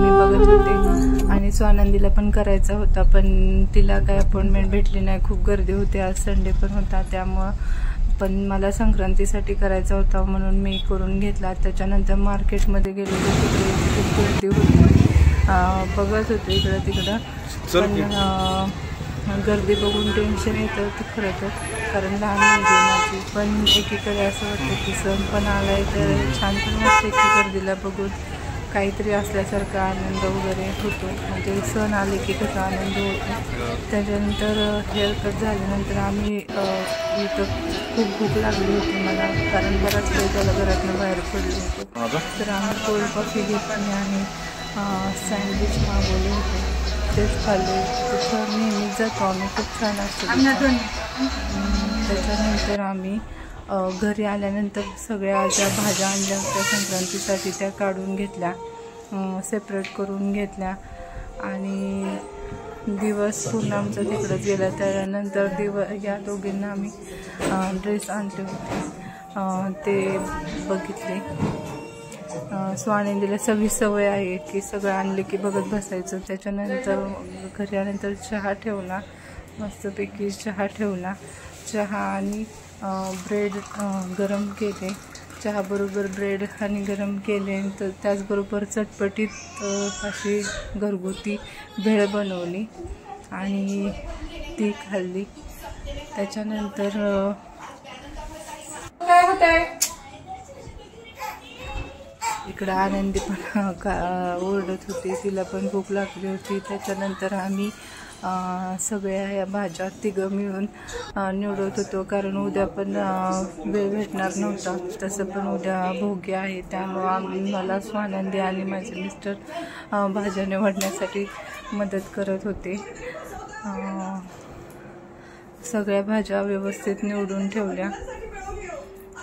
मी बघत होते आणि स्वानंदीला पण करायचा होता, पण तिला काय अपॉइंटमेंट भेटली नाही. खूप गर्दी होती, आज संडे पण होता, त्यामुळं पण मला संक्रांतीसाठी करायचा होता म्हणून मी करून घेतला. त्याच्यानंतर मार्केटमध्ये गेलो, तिकडे खूप गर्दी होती. बघत होते इकडं तिकडं, पण गर्दी बघून टेन्शन येतं ते खरं तर, कारण लहान मुलगी माझी. पण एकीकडे असं वाटतं की सण पण आलाय तर छान पण वाटते की गर्दीला बघून काहीतरी असल्यासारखा आनंद वगैरे होतो. म्हणजे सण आले की कसा आनंद होतो. त्याच्यानंतर हेअर कट झाल्यानंतर आम्ही इथं खूप भूक लागली होती मला, कारण बराच वेळ त्याला घरातनं बाहेर पडलो होतो. तर आम्ही कोल्ड कॉफी घेतली आणि सँडविच मागवले होते, तेच खाल्ले. तिथं नेहमीच जातो आम्ही, खूप छान असतं. त्याच्यानंतर आम्ही घरी आल्यानंतर सगळ्या ज्या भाज्या आणल्या होत्या संक्रांतीसाठी त्या काढून घेतल्या, सेपरेट करून घेतल्या आणि दिवस पूर्ण आमचा तिकडंच गेला. त्यानंतर या दोघींना आम्ही ड्रेस आणले होते ते बघितले. स्वानंदीला सवय आहे की सगळं आणले की बघत बसायचं. त्याच्यानंतर घरी आल्यानंतर चहा ठेवला, मस्तपैकी चहा ठेवला. चहा आणि ब्रेड गरम केले, चहाबरोबर ब्रेड आणि गरम केले. तर त्याचबरोबर चटपटीत अशी घरगुती भेळ बनवली आणि ती खाल्ली. त्याच्यानंतर काय होतंय इकडं आनंदी पण ओरडत होती, तिला पण भूक लागली होती. त्याच्यानंतर आम्ही सगळ्या या भाज्या तिघं मिळून निवडत होतो, कारण उद्या पण वेळ भेटणार नव्हता. तसं पण उद्या भोगी आहे, त्यामुळं मला स्वानंदी आणि माझे मिस्टर भाज्या निवडण्यासाठी मदत करत होते. सगळ्या भाज्या व्यवस्थित निवडून ठेवल्या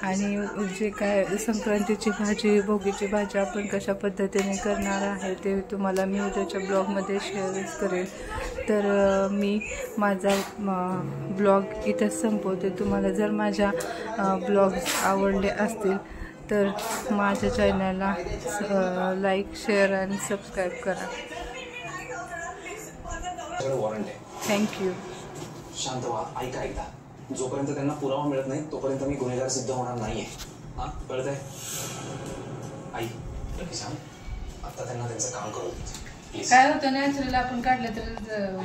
आणि जे काय संक्रांतीची भाजी, भोगीची भाजी आपण कशा पद्धतीने करणार आहे ते तुम्हाला मी उद्याच्या ब्लॉगमध्ये शेअर करेन. तर मी माझा ब्लॉग इथंच संपवते. तुम्हाला जर माझ्या ब्लॉग्स आवडले असतील तर माझ्या चॅनलला लाईक, शेअर आणि सबस्क्राईब करा. थँक्यू. शांत व्हा, ऐका एकदा. जोपर्यंत त्यांना पुरावा मिळत नाही तोपर्यंत मी गुन्हेगार सिद्ध होणार नाहीये. हा, कळतंय? आई सांग, आता त्यांना त्यांचं काम करू. काय होतं नॅचरल आपण काढलं तर